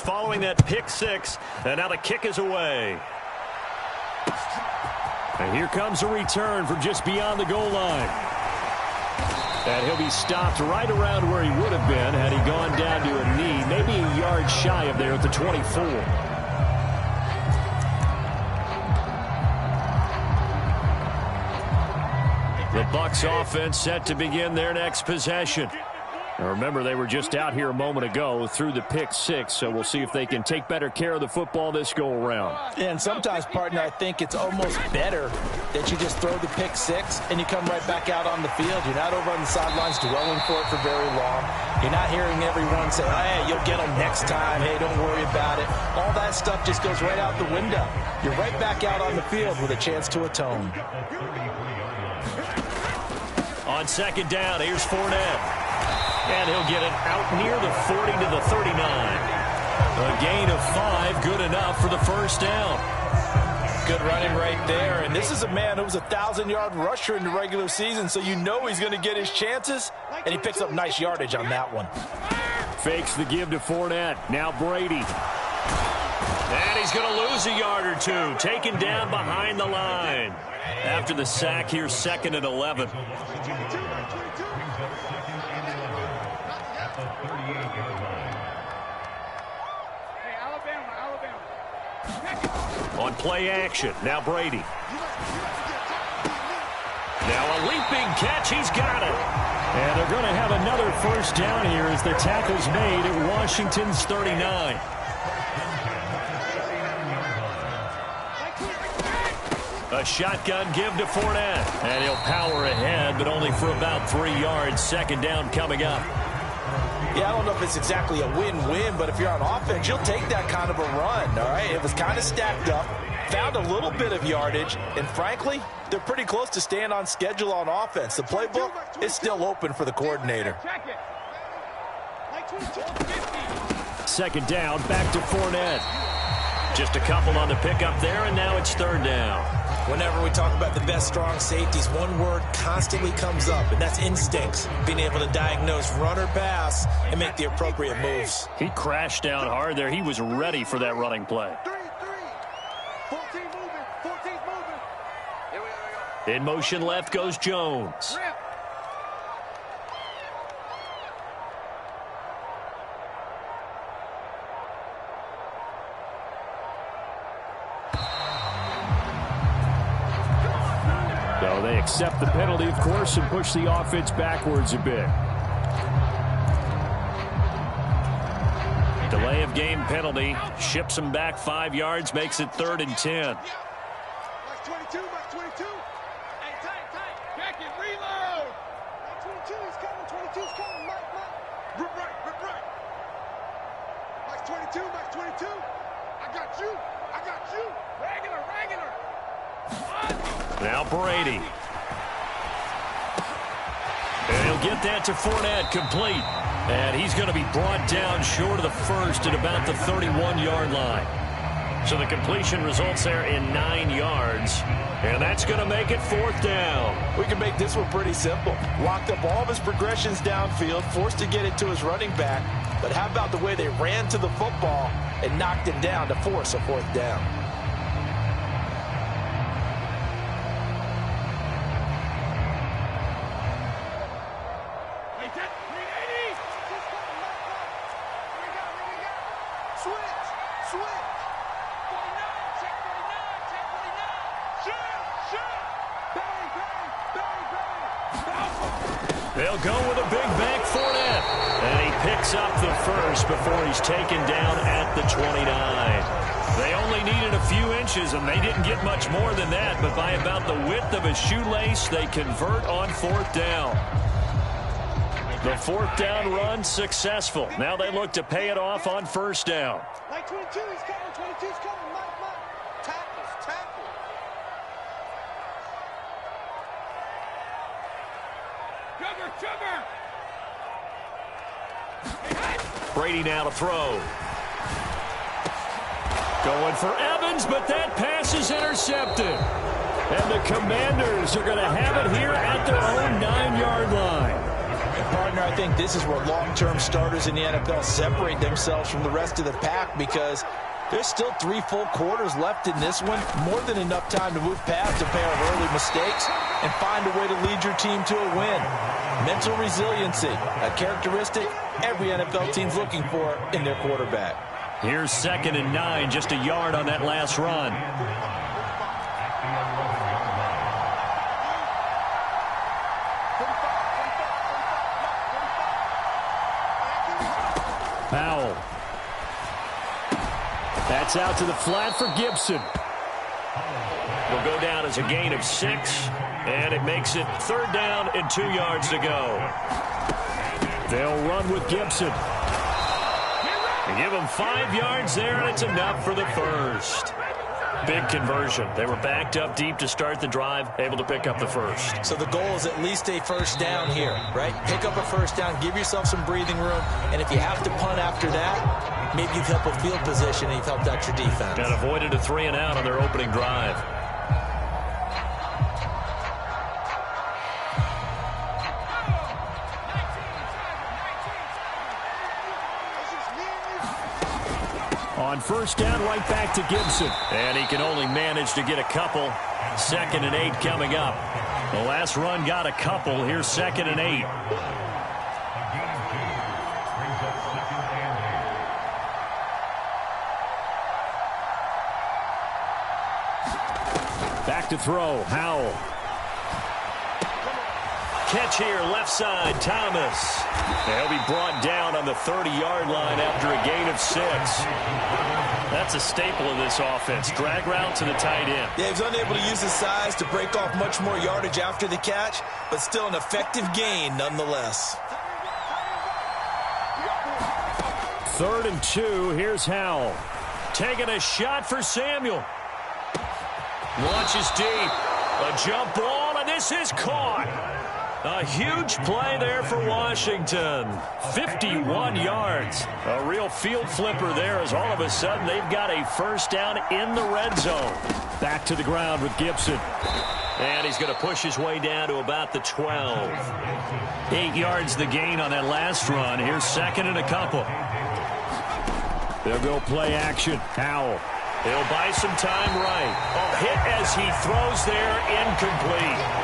following that pick six. And now the kick is away. And here comes a return from just beyond the goal line. And he'll be stopped right around where he would have been had he gone down to a knee, maybe a yard shy of there at the 24. The Bucs offense set to begin their next possession. Now remember, they were just out here a moment ago through the pick six, so we'll see if they can take better care of the football this go-around. Yeah, and sometimes, partner, I think it's almost better that you just throw the pick six and you come right back out on the field. You're not over on the sidelines dwelling for it for very long. You're not hearing everyone say, hey, you'll get them next time. Hey, don't worry about it. All that stuff just goes right out the window. You're right back out on the field with a chance to atone. On second down, here's Fournette. And he'll get it out near the 40 to the 39. A gain of 5, good enough for the first down. Good running right there. And this is a man who was a 1,000-yard rusher in the regular season, so you know he's going to get his chances. And he picks up nice yardage on that one. Fakes the give to Fournette. Now Brady. And he's going to lose a yard or two. Taken down behind the line. After the sack here, 2nd and 11. On play action, now Brady. Now a leaping catch, he's got it. And they're going to have another first down here as the tackle's made at Washington's 39. A shotgun give to Fournette. And he'll power ahead, but only for about 3 yards. 2nd down coming up. Yeah, I don't know if it's exactly a win-win, but if you're on offense, you'll take that kind of a run, all right? It was kind of stacked up, found a little bit of yardage, and frankly, they're pretty close to staying on schedule on offense. The playbook is still open for the coordinator. 2nd down, back to Fournette. Just a couple on the pickup there, and now it's 3rd down. Whenever we talk about the best strong safeties, one word constantly comes up, and that's instincts. Being able to diagnose run or pass and make the appropriate moves. He crashed down hard there. He was ready for that running play. 14 moving. In motion left goes Jones. So they accept the penalty, of course, and push the offense backwards a bit. Delay of game penalty ships them back 5 yards, makes it 3rd and 10. Max 22, Max 22. Hey, tight. Jack it, reload. Max 22, he's coming, 22's coming. Mike. Rip right. Max 22. I got you. Regular. Now Brady. And he'll get that to Fournette, complete. And he's going to be brought down short of the first at about the 31-yard line. So the completion results there in 9 yards. And that's going to make it 4th down. We can make this one pretty simple. Locked up all of his progressions downfield, forced to get it to his running back. But how about the way they ran to the football and knocked him down to force a 4th down? They'll go with a big bank Fournette. And he picks up the first before he's taken down at the 29. They only needed a few inches, and they didn't get much more than that. But by about the width of a shoelace, they convert on 4th down. The 4th down run successful. Now they look to pay it off on 1st down. Like 22, he's coming, 22's coming. Mike. Tackle. Sugar. Brady now to throw. Going for Evans, but that pass is intercepted. And the Commanders are going to have it here at their own 9-yard line. Partner, I think this is where long-term starters in the NFL separate themselves from the rest of the pack because there's still 3 full quarters left in this one. More than enough time to move past a pair of early mistakes and find a way to lead your team to a win. Mental resiliency, a characteristic every NFL team's looking for in their quarterback. Here's 2nd and 9, just a yard on that last run. Powell. That's out to the flat for Gibson. Will go down as a gain of 6, and it makes it 3rd down and 2 yards to go. They'll run with Gibson. They give him 5 yards there, and it's enough for the first. Big conversion. They were backed up deep to start the drive, able to pick up the first. So the goal is at least a first down here, right? Pick up a first down, give yourself some breathing room, and if you have to punt after that, maybe you've helped with field position and you've helped out your defense. And avoided a 3 and out on their opening drive. On first down, right back to Gibson. And he can only manage to get a couple. 2nd and 8 coming up. The last run got a couple. Here's 2nd and 8. Back to throw. Howell. Catch here, left side, Thomas. He'll be brought down on the 30-yard line after a gain of 6. That's a staple of this offense. Drag route to the tight end. Yeah, he was unable to use his size to break off much more yardage after the catch, but still an effective gain nonetheless. 3rd and 2, here's Howell. Taking a shot for Samuel. Launches deep. A jump ball, and this is caught. A huge play there for Washington. 51 yards. A real field flipper there as all of a sudden they've got a first down in the red zone. Back to the ground with Gibson. And he's going to push his way down to about the 12. 8 yards the gain on that last run. Here's 2nd and a couple. They'll go play action. Howell. He'll buy some time right. A hit as he throws there, incomplete.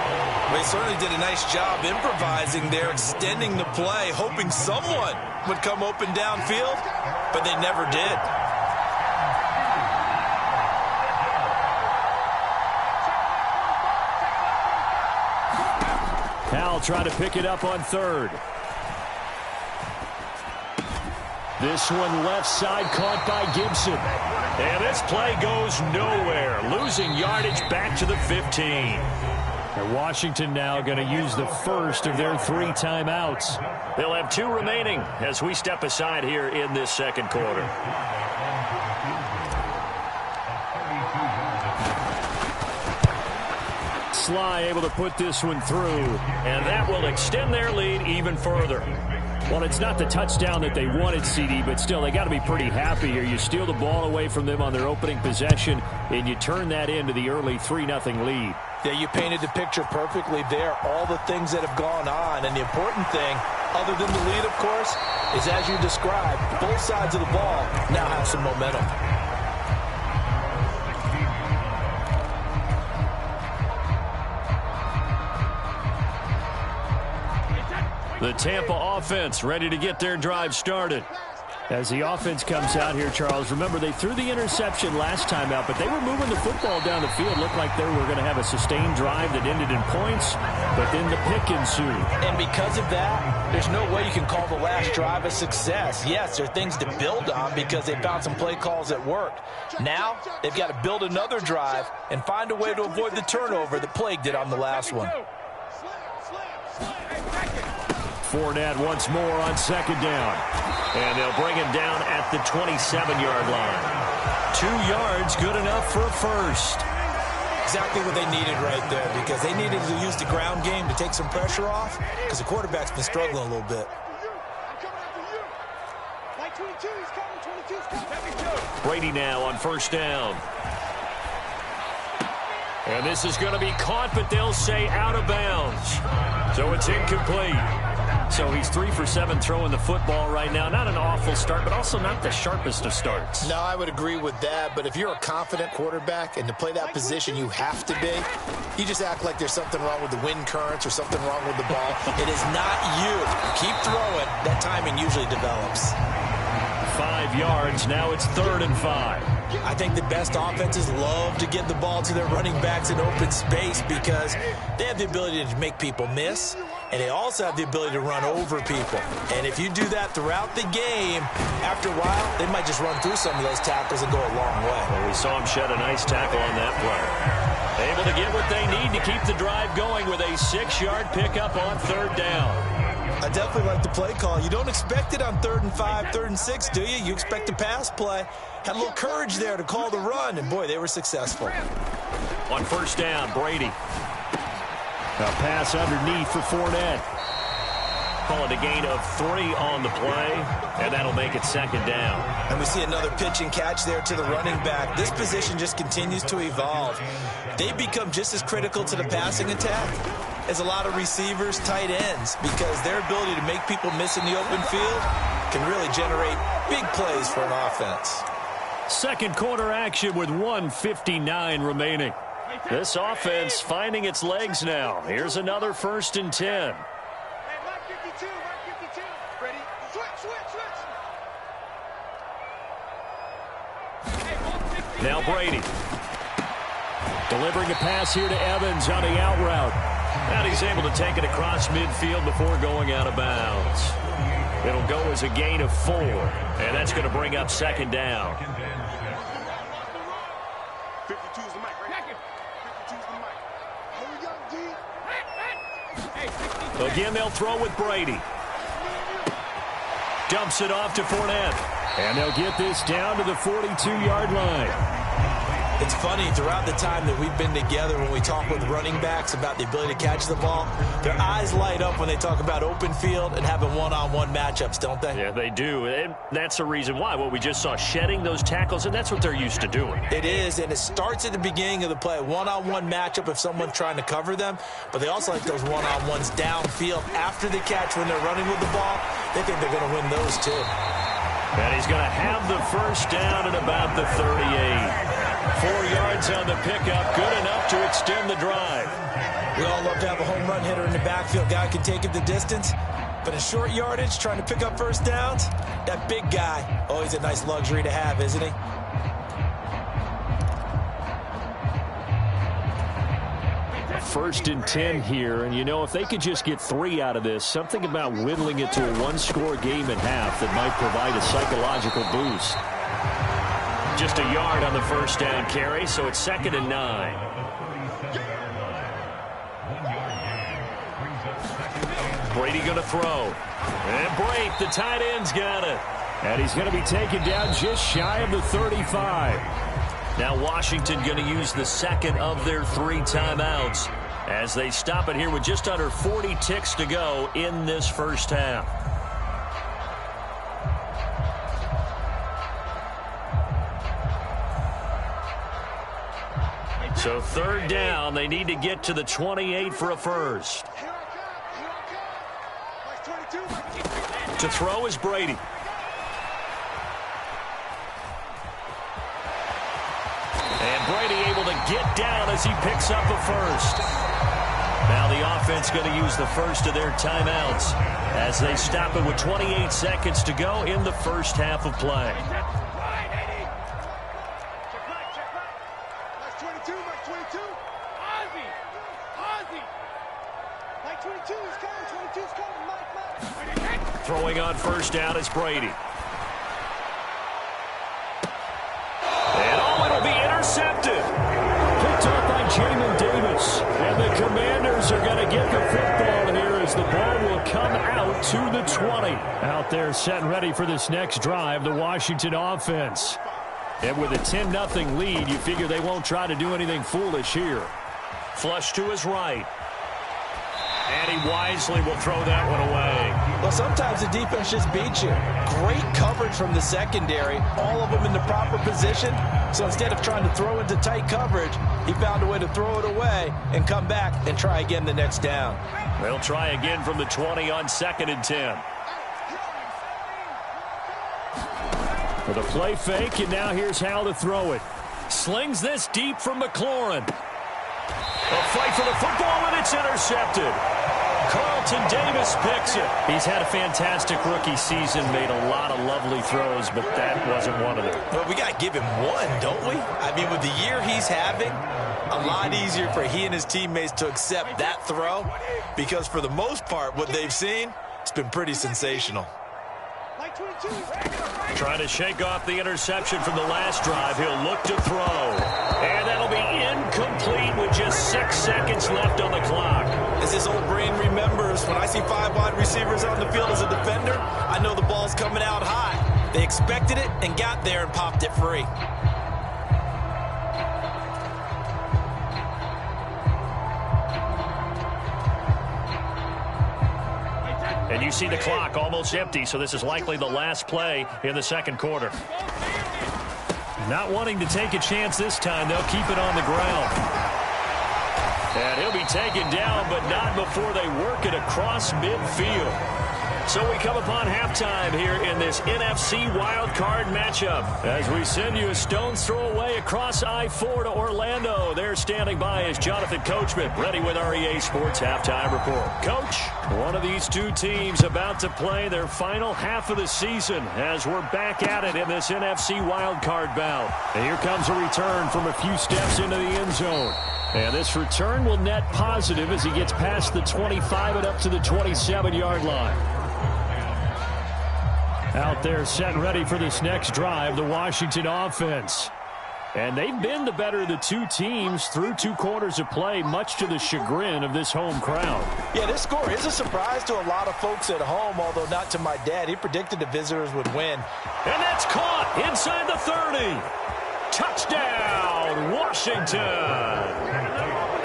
They certainly did a nice job improvising there, extending the play, hoping someone would come open downfield, but they never did. Howell trying to pick it up on 3rd. This one left side caught by Gibson. And this play goes nowhere. Losing yardage back to the 15. And Washington now going to use the first of their 3 timeouts. They'll have 2 remaining as we step aside here in this 2nd quarter. Sly able to put this one through. And that will extend their lead even further. Well, it's not the touchdown that they wanted, CD, but still, they got to be pretty happy here. You steal the ball away from them on their opening possession, and you turn that into the early 3-0 lead. Yeah, you painted the picture perfectly there. All the things that have gone on, and the important thing, other than the lead, of course, is as you described, both sides of the ball now have some momentum. The Tampa offense ready to get their drive started. As the offense comes out here, Charles, remember they threw the interception last time out, but they were moving the football down the field. Looked like they were going to have a sustained drive that ended in points, but then the pick ensued. And because of that, there's no way you can call the last drive a success. Yes, there are things to build on because they found some play calls that worked. Now, they've got to build another drive and find a way to avoid the turnover that plagued it on the last one. Fournette once more on 2nd down. And they'll bring him down at the 27-yard line. 2 yards, good enough for a first. Exactly what they needed right there, because they needed to use the ground game to take some pressure off, because the quarterback's been struggling a little bit. Brady now on 1st down. And this is going to be caught, but they'll say out of bounds. So it's incomplete. So he's 3 for 7 throwing the football right now. Not an awful start, but also not the sharpest of starts. No, I would agree with that. But if you're a confident quarterback and to play that position you have to be, you just act like there's something wrong with the wind currents or something wrong with the ball. It is not you. Keep throwing. That timing usually develops. 5 yards. Now it's 3rd and 5. I think the best offenses love to give the ball to their running backs in open space because they have the ability to make people miss, and they also have the ability to run over people. And if you do that throughout the game, after a while, they might just run through some of those tackles and go a long way. Well, we saw him shed a nice tackle on that play. Able to get what they need to keep the drive going with a 6-yard pickup on 3rd down. I definitely like the play call. You don't expect it on 3rd and 5, 3rd and 6, do you? You expect a pass play. Had a little courage there to call the run, and boy, they were successful. On 1st down, Brady. A pass underneath for Fournette. Calling a gain of 3 on the play, and that'll make it 2nd down. And we see another pitch and catch there to the running back. This position just continues to evolve. They become just as critical to the passing attack as a lot of receivers, tight ends, because their ability to make people miss in the open field can really generate big plays for an offense. Second quarter action with 1:59 remaining. This offense finding its legs now. Here's another 1st and 10. Hey, Mike 52, Mike 52. Ready? Switch. Now Brady. Delivering a pass here to Evans on the out route. And he's able to take it across midfield before going out of bounds. It'll go as a gain of 4, and that's going to bring up 2nd down. 52's the mic, right? 52's the mic. Hurry up, D. Again, they'll throw with Brady. Dumps it off to Fournette. And they'll get this down to the 42-yard line. It's funny, throughout the time that we've been together, when we talk with running backs about the ability to catch the ball, their eyes light up when they talk about open field and having one-on-one matchups, don't they? Yeah, they do. And that's the reason why. What we just saw, shedding those tackles, and that's what they're used to doing. It is, and it starts at the beginning of the play. One-on-one matchup if someone's trying to cover them, but they also like those one-on-ones downfield after the catch when they're running with the ball. They think they're going to win those, too. And he's going to have the 1st down at about the 38. 4 yards on the pickup, good enough to extend the drive. We all love to have a home run hitter in the backfield. Guy can take it the distance. But in short yardage, trying to pick up 1st downs, that big guy, always a nice luxury to have, isn't he? First and 10 here, and you know, if they could just get 3 out of this, something about whittling it to a 1-score game at half that might provide a psychological boost. Just a yard on the 1st down carry, so it's 2nd and 9. Brady going to throw. And break, the tight end's got it. And he's going to be taken down just shy of the 35. Now Washington going to use the 2nd of their 3 timeouts as they stop it here with just under 40 ticks to go in this 1st half. So 3rd down, they need to get to the 28 for a 1st. To throw is Brady. And Brady able to get down as he picks up a 1st. Now the offense going to use the 1st of their timeouts as they stop it with 28 seconds to go in the 1st half of play. Throwing on 1st down is Brady. And it'll be intercepted. Picked up by Jamin Davis. And the Commanders are going to get the football here as the ball will come out to the 20. Out there set and ready for this next drive, the Washington offense. And with a 10-0 lead, you figure they won't try to do anything foolish here. Flush to his right. And he wisely will throw that one away. Well, sometimes the defense just beats you. Great coverage from the secondary, all of them in the proper position. So instead of trying to throw into tight coverage, he found a way to throw it away and come back and try again the next down. They'll try again from the 20 on 2nd and 10. For the play fake, and now here's how to throw it. Slings this deep from McLaurin. A fight for the football, and it's intercepted. Carlton Davis picks it. He's had a fantastic rookie season, made a lot of lovely throws, but that wasn't one of them. Well, we got to give him one, don't we? I mean, with the year he's having, a lot easier for he and his teammates to accept that throw, because for the most part, what they've seen, it's been pretty sensational. Trying to shake off the interception from the last drive. He'll look to throw. And that'll be incomplete with just 6 seconds left on the clock. As his old brain remembers, when I see 5 wide receivers on the field as a defender, I know the ball's coming out high. They expected it and got there and popped it free. And you see the clock almost empty, so this is likely the last play in the second quarter. Not wanting to take a chance this time, they'll keep it on the ground. And he'll be taken down, but not before they work it across midfield. So we come upon halftime here in this NFC wildcard matchup. As we send you a stone's throw away across I-4 to Orlando. There standing by is Jonathan Coachman, ready with our EA Sports Halftime Report. Coach, one of these two teams about to play their final half of the season as we're back at it in this NFC wildcard bout. And here comes a return from a few steps into the end zone. And this return will net positive as he gets past the 25 and up to the 27-yard line. Out there set ready for this next drive, the Washington offense. And they've been the better of the two teams through 2 quarters of play, much to the chagrin of this home crowd. Yeah, this score is a surprise to a lot of folks at home, although not to my dad. He predicted the visitors would win. And that's caught inside the 30. Touchdown, Washington.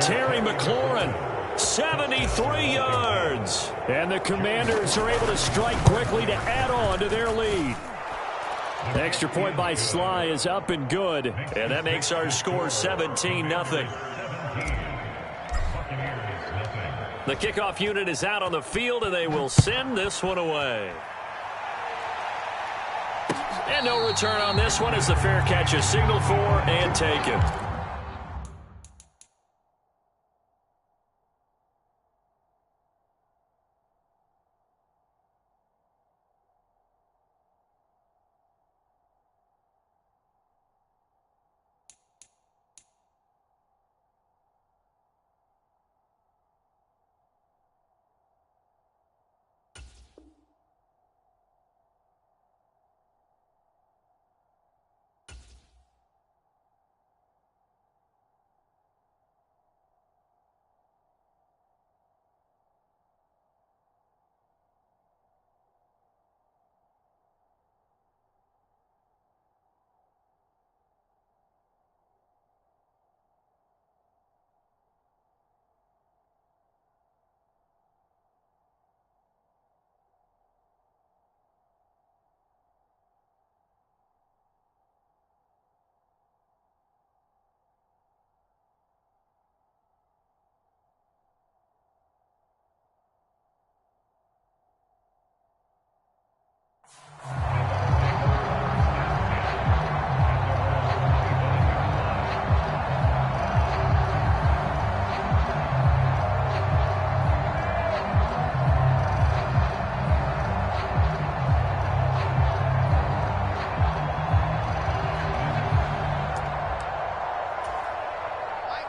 Terry McLaurin, 73 yards. And the Commanders are able to strike quickly to add on to their lead. The extra point by Sly is up and good. And that makes our score 17-0. The kickoff unit is out on the field, and they will send this one away. And no return on this one as the fair catch is signaled for and taken.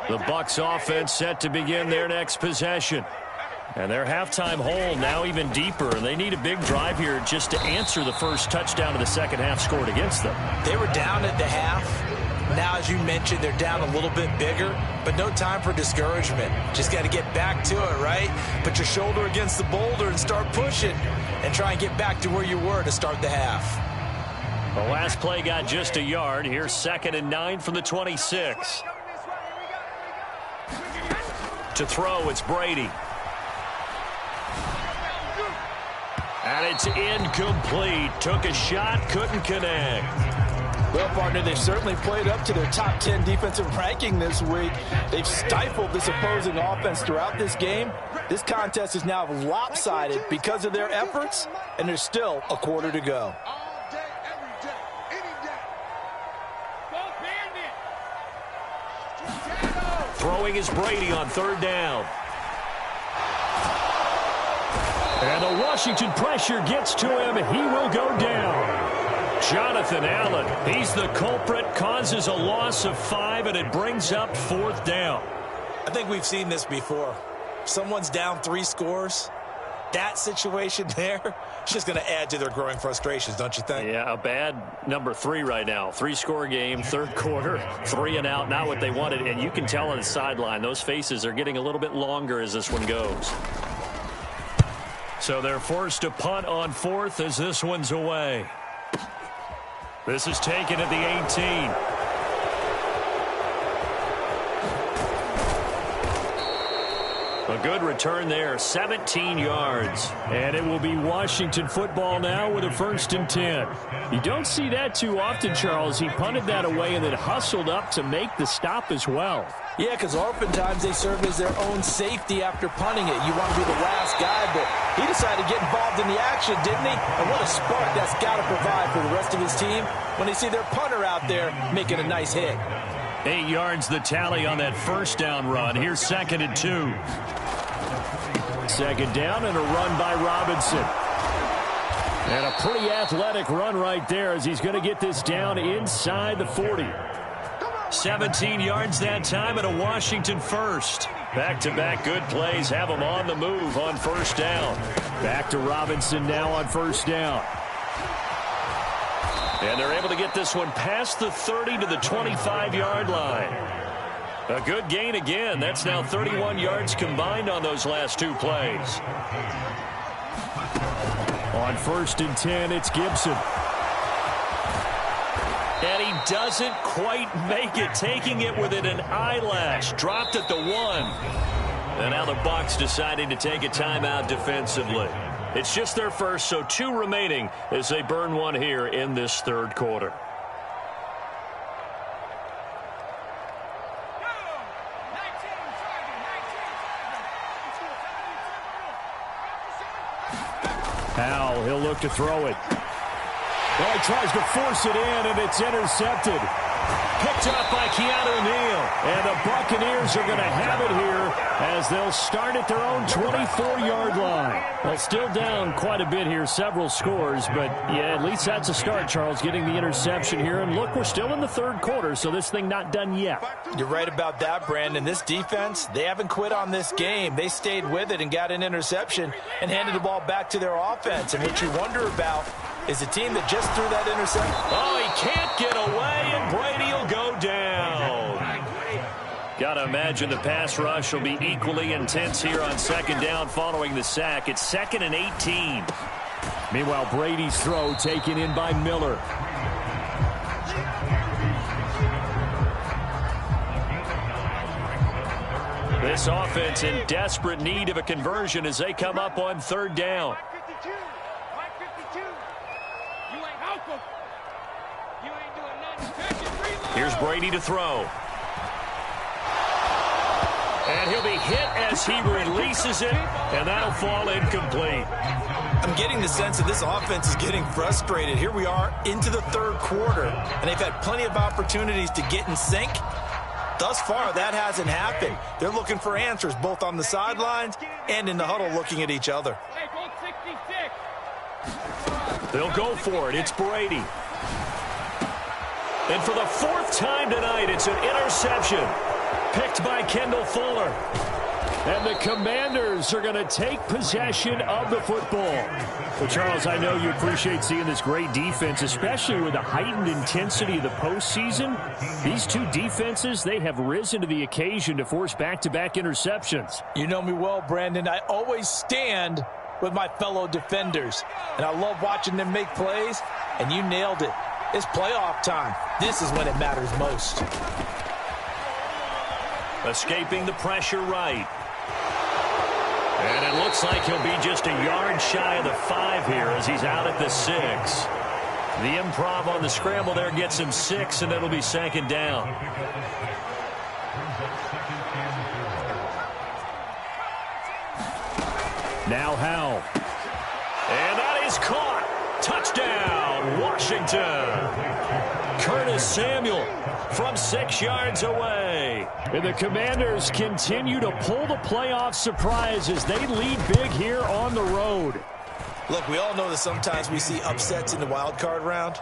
The Bucs offense set to begin their next possession. And their halftime hole now even deeper, and they need a big drive here just to answer the first touchdown of the second half scored against them. They were down at the half. Now, as you mentioned, they're down a little bit bigger, but no time for discouragement. Just got to get back to it, right? Put your shoulder against the boulder and start pushing and try and get back to where you were to start the half. The last play got just a yard. Here's 2nd and 9 from the 26. To throw, it's Brady. And it's incomplete. Took a shot, couldn't connect. Well, partner, they've certainly played up to their top 10 defensive ranking this week. They've stifled this opposing offense throughout this game. This contest is now lopsided because of their efforts, and there's still a quarter to go. All day, every day, any day. Go Bandit! Throwing is Brady on third down. And the Washington pressure gets to him. He will go down. Jonathan Allen, he's the culprit, causes a loss of 5, and it brings up fourth down. I think we've seen this before. Someone's down 3 scores. That situation there, it's just going to add to their growing frustrations, don't you think? Yeah, a bad number 3 right now. 3-score game, third quarter, 3 and out, not what they wanted. And you can tell on the sideline, those faces are getting a little bit longer as this one goes. So they're forced to punt on fourth as this one's away. This is taken at the 18. A good return there, 17 yards. And it will be Washington football now with a 1st and 10. You don't see that too often, Charles. He punted that away and then hustled up to make the stop as well. Yeah, because oftentimes they serve as their own safety after punting it. You want to be the last guy, but he decided to get involved in the action, didn't he? And what a spark that's got to provide for the rest of his team when they see their punter out there making a nice hit. 8 yards the tally on that first down run. Here's 2nd and 2. 2nd down and a run by Robinson. And a pretty athletic run right there as he's going to get this down inside the 40. 17 yards that time and a Washington first. Back-to-back good plays have them on the move on first down. Back to Robinson now on first down. And they're able to get this one past the 30 to the 25-yard line. A good gain again. That's now 31 yards combined on those last 2 plays. On 1st and 10, it's Gibson. And he doesn't quite make it, taking it within an eyelash. Dropped at the 1. And now the Bucs deciding to take a timeout defensively. It's just their first, so 2 remaining as they burn one here in this third quarter. Powell, he'll look to throw it. Well, he tries to force it in, and it's intercepted. Picked up by Keanu Neal. And the Buccaneers are going to have it here as they'll start at their own 24-yard line. Well, still down quite a bit here, several scores. But, yeah, at least that's a start, Charles, getting the interception here. And, look, we're still in the third quarter, so this thing not done yet. You're right about that, Brandon. This defense, they haven't quit on this game. They stayed with it and got an interception and handed the ball back to their offense. And what you wonder about is the team that just threw that interception. Oh, he can't get away, and Brady will go down. Got to imagine the pass rush will be equally intense here on 2nd down following the sack. It's 2nd and 18. Meanwhile, Brady's throw taken in by Miller. This offense in desperate need of a conversion as they come up on 3rd down. Here's Brady to throw. And he'll be hit as he releases it, and that'll fall incomplete. I'm getting the sense that this offense is getting frustrated. Here we are into the third quarter, and they've had plenty of opportunities to get in sync. Thus far, that hasn't happened. They're looking for answers both on the sidelines and in the huddle looking at each other. They'll go for it. It's Brady. And for the 4th time tonight, it's an interception. Picked by Kendall Fuller. And the Commanders are going to take possession of the football. Well, Charles, I know you appreciate seeing this great defense, especially with the heightened intensity of the postseason. These 2 defenses, they have risen to the occasion to force back-to-back interceptions. You know me well, Brandon. I always stand with my fellow defenders. And I love watching them make plays, and you nailed it. It's playoff time. This is when it matters most. Escaping the pressure right. And it looks like he'll be just a yard shy of the 5 here as he's out at the 6. The improv on the scramble there gets him 6, and it'll be 2nd down. Now Howell. And that is caught. Touchdown, Washington. Curtis Samuel from 6 yards away. And the Commanders continue to pull the playoff surprise as they lead big here on the road. Look, we all know that sometimes we see upsets in the wild card round,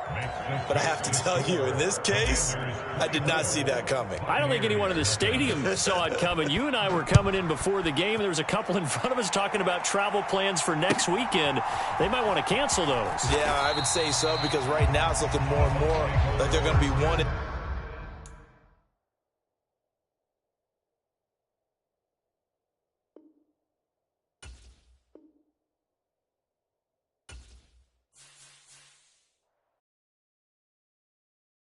but I have to tell you, in this case, I did not see that coming. I don't think anyone in the stadium saw it coming. You and I were coming in before the game. There was a couple in front of us talking about travel plans for next weekend. They might want to cancel those. Yeah, I would say so, because right now it's looking more and more like they're going to be 1-2